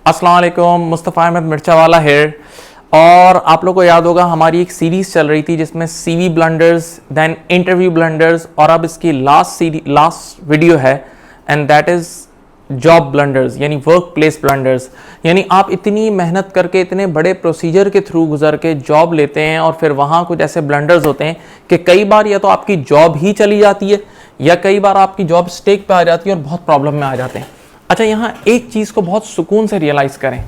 अस्सलाम वालेकुम, मुस्तफ़ा अहमद मिर्चावाला हेयर। और आप लोग को याद होगा हमारी एक सीरीज़ चल रही थी जिसमें CV blunders, then interview blunders, और अब इसकी लास्ट वीडियो है and that is job blunders यानी वर्क प्लेस ब्लंडर्स। यानी आप इतनी मेहनत करके इतने बड़े प्रोसीजर के थ्रू गुजर के जॉब लेते हैं और फिर वहाँ कुछ ऐसे ब्लंडर्स होते हैं कि कई बार या तो आपकी जॉब ही चली जाती है या कई बार आपकी जॉब स्टेक पे आ जाती है और बहुत प्रॉब्लम में आ जाते हैं। अच्छा, यहाँ एक चीज़ को बहुत सुकून से रियलाइज़ करें।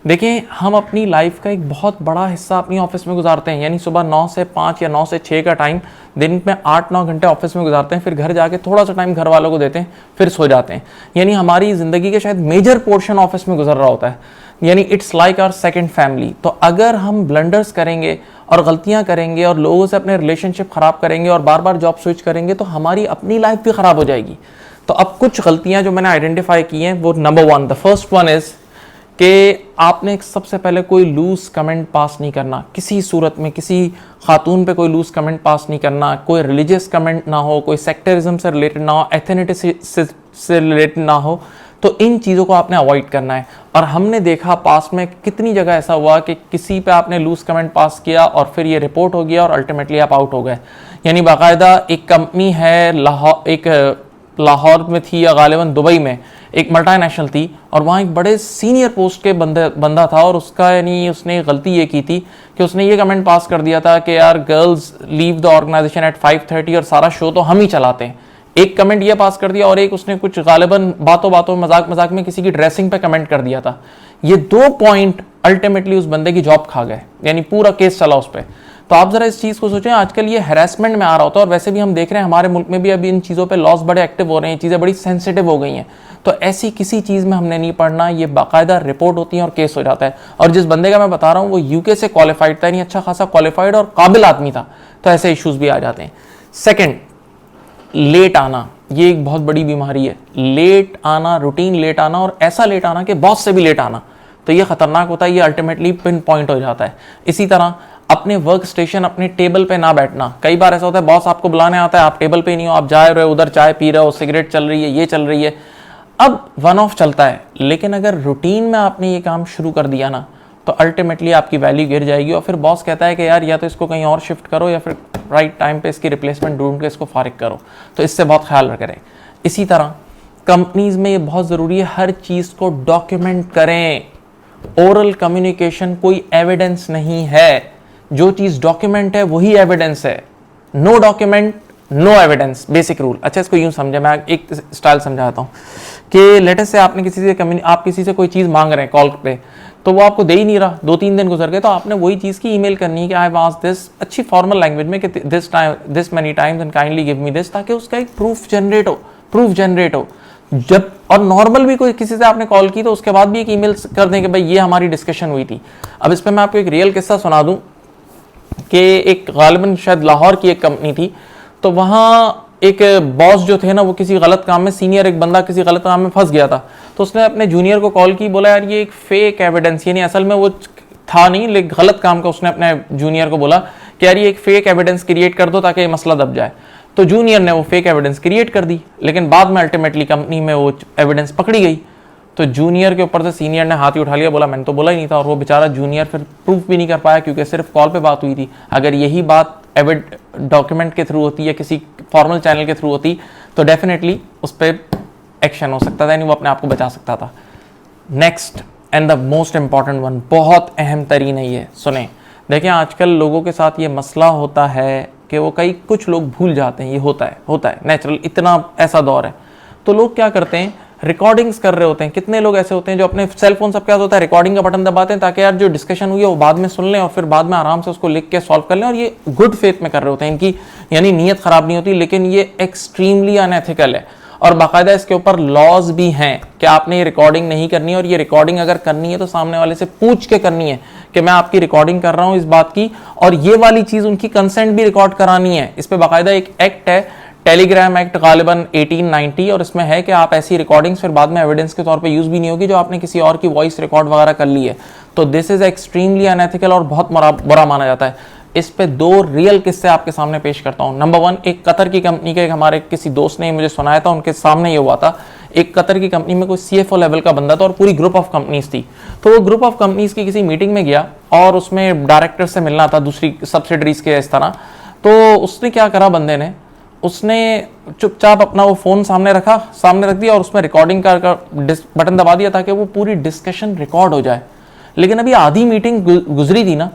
देखिए, हम अपनी लाइफ का एक बहुत बड़ा हिस्सा अपनी ऑफिस में गुजारते हैं, यानी सुबह 9 से 5 या 9 से 6 का टाइम, दिन में 8-9 घंटे ऑफिस में गुजारते हैं, फिर घर जाके थोड़ा सा टाइम घर वालों को देते हैं, फिर सो जाते हैं। यानी हमारी ज़िंदगी के शायद मेजर पोर्शन ऑफिस में गुजर रहा होता है, यानी it's like our second family. तो अगर हम ब्लंडर्स करेंगे और गलतियां करेंगे और लोगों से अपने रिलेशनशिप ख़राब करेंगे और बार बार जॉब स्विच करेंगे तो हमारी अपनी लाइफ भी ख़राब हो जाएगी। तो अब कुछ गलतियां जो मैंने आइडेंटिफाई की हैं वो number 1, the first one is कि आपने सबसे पहले कोई लूज कमेंट पास नहीं करना किसी सूरत में। किसी खातून पे कोई लूज कमेंट पास नहीं करना, कोई रिलीजियस कमेंट ना हो, कोई सेक्टरिज्म से रिलेटेड ना हो, एथनिसिटी से रिलेटेड ना हो। तो इन चीज़ों को आपने अवॉइड करना है। और हमने देखा पास में कितनी जगह ऐसा हुआ कि किसी पे आपने लूज कमेंट पास किया और फिर ये रिपोर्ट हो गया और अल्टीमेटली आप आउट हो गए। यानी बाकायदा एक कंपनी है लाहौर में थी या गालिबन दुबई में, एक मल्टीनेशनल थी, और वहाँ एक बड़े सीनियर पोस्ट के बंदा था और उसका यानी उसने गलती ये की थी कि उसने ये कमेंट पास कर दिया था कि यार girls leave the organisation at 5:30 और सारा शो तो हम ही चलाते हैं। एक कमेंट ये पास कर दिया और एक उसने कुछ गालिबन बातों बातों मजाक में किसी की ड्रेसिंग पे कमेंट कर दिया था। ये 2 पॉइंट अल्टीमेटली उस बंदे की जॉब खा गए, यानी पूरा केस चला उस पर। तो आप जरा इस चीज़ को सोचें, आजकल ये हैरेसमेंट में आ रहा होता है और वैसे भी हम देख रहे हैं हमारे मुल्क में भी अभी इन चीज़ों पे लॉस बड़े एक्टिव हो रहे हैं, चीज़ें बड़ी सेंसिटिव हो गई हैं। तो ऐसी किसी चीज़ में हमने नहीं पढ़ना, ये बाकायदा रिपोर्ट होती है और केस हो जाता है। और जिस बंदे का मैं बता रहा हूँ वो यूके से क्वालिफाइड था, यानी अच्छा खासा क्वालिफाइड और काबिल आदमी था, तो ऐसे इश्यूज भी आ जाते हैं। सेकेंड, लेट आना, ये एक बहुत बड़ी बीमारी है। लेट आना, रूटीन लेट आना, और ऐसा लेट आना कि बॉस से भी लेट आना, तो ये खतरनाक होता है, ये अल्टीमेटली पिन पॉइंट हो जाता है। इसी तरह अपने वर्क स्टेशन, अपने टेबल पे ना बैठना। कई बार ऐसा होता है बॉस आपको बुलाने आता है, आप टेबल पे नहीं हो, आप जा रहे हो उधर चाय पी रहे हो, सिगरेट चल रही है, ये चल रही है, अब वन ऑफ चलता है। लेकिन अगर रूटीन में आपने ये काम शुरू कर दिया ना तो अल्टीमेटली आपकी वैल्यू गिर जाएगी और फिर बॉस कहता है कि यार या तो इसको कहीं और शिफ्ट करो या फिर राइट टाइम पे इसकी रिप्लेसमेंट ढूंढ के इसको फारिग करो। तो इससे बहुत ख्याल करें। इसी तरह कंपनीज में ये बहुत ज़रूरी है, हर चीज़ को डॉक्यूमेंट करें। ओरल कम्युनिकेशन कोई एविडेंस नहीं है, जो चीज़ डॉक्यूमेंट है वही एविडेंस है। No document no evidence, basic rule. अच्छा, इसको यूं समझे, मैं एक स्टाइल समझाता हूँ कि लेटेस्ट से आपने आप किसी से कोई चीज़ मांग रहे हैं कॉल पे, तो वो आपको दे ही नहीं रहा, 2-3 दिन गुजर गए, तो आपने वही चीज़ की ईमेल करनी है कि आई वाज दिस, अच्छी फॉर्मल लैंग्वेज में कि this many times and kindly give me this, ताकि उसका एक प्रूफ जनरेट हो। जब और नॉर्मल भी कोई किसी से आपने कॉल की तो उसके बाद भी एक ईमेल कर दें कि भाई ये हमारी डिस्कशन हुई थी। अब इस पर मैं आपको एक रियल किस्सा सुना दूं कि एक गालिबन शायद लाहौर की एक कंपनी थी, तो वहाँ एक बॉस जो थे ना वो किसी गलत काम में, सीनियर एक बंदा किसी गलत काम में फंस गया था, तो उसने अपने जूनियर को कॉल की, बोला यार ये एक फेक एविडेंस, यानी असल में वो था नहीं लेकिन गलत काम का उसने अपने जूनियर को बोला कि यार ये एक फेक एविडेंस क्रिएट कर दो ताकि ये मसला दब जाए। तो जूनियर ने वो फेक एविडेंस क्रिएट कर दी, लेकिन बाद में अल्टीमेटली कंपनी में वो एविडेंस पकड़ी गई। तो जूनियर के ऊपर से सीनियर ने हाथ ही उठा लिया, बोला मैंने तो बोला ही नहीं था, और वो बेचारा जूनियर फिर प्रूफ भी नहीं कर पाया क्योंकि सिर्फ कॉल पे बात हुई थी। अगर यही बात डॉक्यूमेंट के थ्रू होती या किसी फॉर्मल चैनल के थ्रू होती तो डेफिनेटली उस पर एक्शन हो सकता था, यानी वो अपने आप को बचा सकता था। Next and the most important one, बहुत अहम तरीन है ये, सुने। देखें, आजकल लोगों के साथ ये मसला होता है कि वो कुछ लोग भूल जाते हैं, ये होता है नेचुरल, इतना ऐसा दौर है। तो लोग क्या करते हैं, रिकॉर्डिंग्स कर रहे होते हैं। कितने लोग ऐसे होते हैं जो अपने सेल फोन सबके साथ होता है, रिकॉर्डिंग का बटन दबाते हैं ताकि यार जो डिस्कशन हुई है वो बाद में सुन लें और फिर बाद में आराम से उसको लिख के सॉल्व कर लें, और ये गुड फेथ में कर रहे होते हैं, इनकी यानी नीयत खराब नहीं होती, लेकिन ये एक्सट्रीमली अनएथिकल है। और बाकायदा इसके ऊपर लॉज भी हैं कि आपने ये रिकॉर्डिंग नहीं करनी है, और ये रिकॉर्डिंग अगर करनी है तो सामने वाले से पूछ के करनी है कि मैं आपकी रिकॉर्डिंग कर रहा हूँ इस बात की, और ये वाली चीज़ उनकी कंसेंट भी रिकॉर्ड करानी है। इस पर बाकायदा एक एक्ट है, टेलीग्राम एक्ट गालिबन 1890, और इसमें है कि आप ऐसी रिकॉर्डिंग्स फिर बाद में एविडेंस के तौर पे यूज़ भी नहीं होगी जो आपने किसी और की वॉइस रिकॉर्ड वगैरह कर ली है। तो दिस इज़ एक्सट्रीमली अनएथिकल और बहुत बुरा माना जाता है। इस पे 2 रियल किस्से आपके सामने पेश करता हूँ। नंबर 1, एक कतर की कंपनी के हमारे किसी दोस्त ने मुझे सुनाया था, उनके सामने ये हुआ था। एक कतर की कंपनी में कोई CFO लेवल का बंदा था और पूरी ग्रुप ऑफ कंपनीज थी। तो वो ग्रुप ऑफ कंपनीज की किसी मीटिंग में गया और उसमें डायरेक्टर से मिलना था दूसरी सब्सिडरीज के इस तरह। तो उसने क्या करा बंदे ने, उसने चुपचाप अपना वो फोन सामने रख दिया और उसमें रिकॉर्डिंग का बटन दबा दिया ताकि वो पूरी डिस्कशन रिकॉर्ड हो जाए। लेकिन अभी आधी मीटिंग गुजरी थी ना,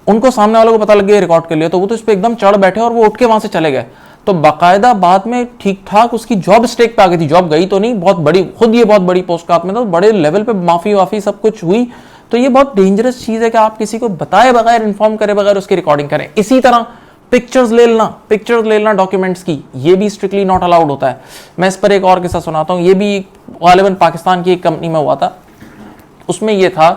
उनको सामने वालों को पता लग गया रिकॉर्ड के लिए, तो वो तो इस पे एकदम चढ़ बैठे और वो उठ के वहां से चले गए। तो बाकायदा बाद में ठीक ठाक उसकी जॉब स्टेक पे आ गई थी, जॉब गई तो नहीं, बहुत बड़ी, खुद ये बहुत बड़ी पोस्ट का में था, बड़े लेवल पे माफी वाफी सब कुछ हुई। तो ये बहुत डेंजरस चीज है कि आप किसी को बताए बगैर, इन्फॉर्म करे बगैर उसकी रिकॉर्डिंग करें। इसी तरह पिक्चर्स ले लेना डॉक्यूमेंट्स की, ये भी स्ट्रिक्टली नॉट अलाउड होता है। मैं इस पर एक और किस्सा सुनाता हूँ, ये भी गालिबन पाकिस्तान की एक कंपनी में हुआ था। उसमें ये था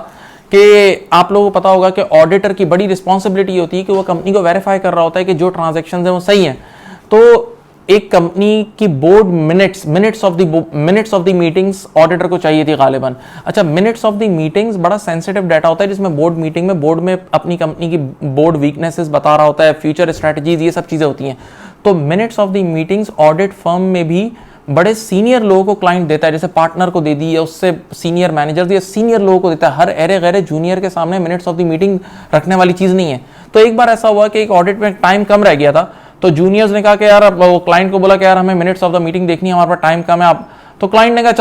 कि आप लोगों को पता होगा कि ऑडिटर की बड़ी रिस्पॉन्सिबिलिटी होती है कि वो कंपनी को वेरीफाई कर रहा होता है कि जो ट्रांजैक्शंस हैं वो सही हैं। तो एक कंपनी की board minutes of the meetings auditor को चाहिए थी गालिबन। अच्छा, मिनट्स ऑफ द मीटिंग्स बड़ा सेंसिटिव डाटा होता है, जिसमें बोर्ड में अपनी कंपनी की बोर्ड वीकनेसेस बता रहा होता है, फ्यूचर स्ट्रेटजीज, ये सब चीजें होती हैं। तो minutes of the meetings audit firm में भी बड़े सीनियर लोगों को क्लाइंट देता है, जैसे पार्टनर को दे दी या उससे सीनियर मैनेजर या सीनियर लोगों को देता है। हर अरे गहरे जूनियर के सामने मिनट्स ऑफ द मीटिंग रखने वाली चीज नहीं है। तो एक बार ऐसा हुआ कि एक ऑडिट में टाइम कम रह गया था, तो जूनियर्स ने कहा कि यार, वो क्लाइंट को बोला कि यार हमें मिनट्स ऑफ द मीटिंग देखनी है, हमारे पास टाइम कम है। आप तो क्लाइंट ने कहा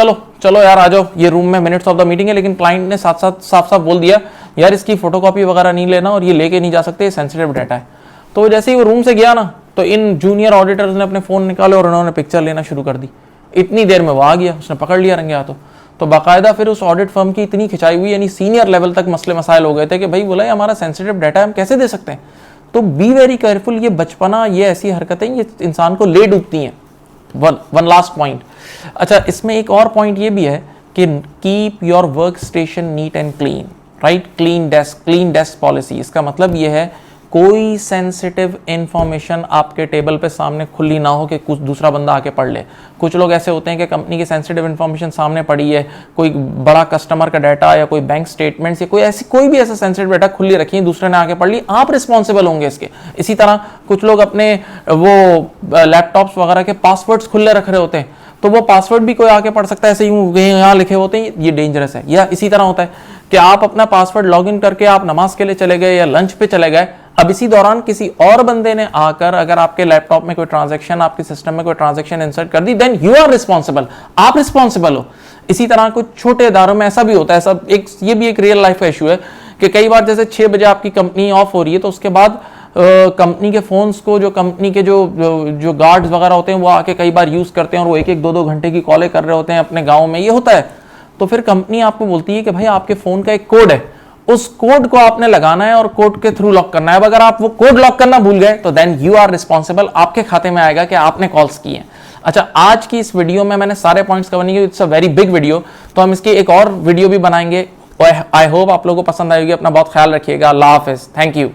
चलो यार आ जाओ, ये रूम में मिनट्स ऑफ द मीटिंग है। लेकिन क्लाइंट ने साथ साफ बोल दिया, यार इसकी फोटोकॉपी वगैरह नहीं लेना और ये लेके नहीं जा सकते, सेंसिटिव डाटा है। तो जैसे ही वो रूम से गया ना, तो इन जूनियर ऑडिटर्स ने अपने फोन निकाले और उन्होंने पिक्चर लेना शुरू कर दी। इतनी देर में वो आ गया, उसने पकड़ लिया रंगे हाथों। तो बाकायदा फिर उस ऑडिट फर्म की इतनी खिंचाई हुई, यानी सीनियर लेवल तक मसले मसाइल हो गए थे कि भाई बोला ये हमारा सेंसिटिव डाटा हम कैसे दे सकते हैं। तो बी वेरी केयरफुल, ये बचपना, ये ऐसी हरकतें ये इंसान को ले डूबती हैं। One last point. अच्छा, इसमें एक और पॉइंट ये भी है कि keep your work station neat and clean, right. Clean desk policy, इसका मतलब ये है कोई सेंसिटिव इंफॉर्मेशन आपके टेबल पे सामने खुली ना हो कि कुछ दूसरा बंदा आके पढ़ ले। कुछ लोग ऐसे होते हैं कि कंपनी की सेंसिटिव इंफॉर्मेशन सामने पड़ी है, कोई बड़ा कस्टमर का डाटा या कोई बैंक स्टेटमेंट्स या कोई भी ऐसा सेंसिटिव डाटा खुली रखी है, दूसरे ने आके पढ़ ली, आप रिस्पॉन्सिबल होंगे इसके। इसी तरह कुछ लोग अपने वो लैपटॉप्स वगैरह के पासवर्ड्स खुले रख रहे होते हैं, तो वो पासवर्ड भी कोई आके पढ़ सकता है, ऐसे ही यहाँ लिखे होते हैं, ये डेंजरस है। या इसी तरह होता है कि आप अपना पासवर्ड लॉगिन करके आप नमाज के लिए चले गए या लंच पे चले गए, अब इसी दौरान किसी और बंदे ने आकर अगर आपके लैपटॉप में कोई ट्रांजैक्शन, आपके सिस्टम में कोई ट्रांजैक्शन इंसर्ट कर दी, देन यू आर रिस्पॉन्सिबल, आप रिस्पॉन्सिबल हो। इसी तरह कुछ छोटे इदारों में ऐसा भी होता है, सब ये भी एक रियल लाइफ का इशू है कि कई बार जैसे 6 बजे आपकी कंपनी ऑफ हो रही है, तो उसके बाद कंपनी के फोन्स को जो कंपनी के जो गार्ड्स वगैरह होते हैं वो आके कई बार यूज करते हैं और वो 1-2 घंटे की कॉलें कर रहे होते हैं अपने गाँव में, ये होता है। तो फिर कंपनी आपको बोलती है कि भाई आपके फोन का एक कोड है, उस कोड को आपने लगाना है और कोड के थ्रू लॉक करना है। अब अगर आप वो कोड लॉक करना भूल गए तो देन यू आर रिस्पॉन्सिबल, आपके खाते में आएगा कि आपने कॉल्स की हैं। अच्छा, आज की इस वीडियो में मैंने सारे पॉइंट्स कवर नहीं किए, it's a very big video, तो हम इसकी एक और वीडियो भी बनाएंगे। आई होप आप लोगों को पसंद आएगी। अपना बहुत ख्याल रखिएगा। अल्लाह हाफिज, थैंक यू।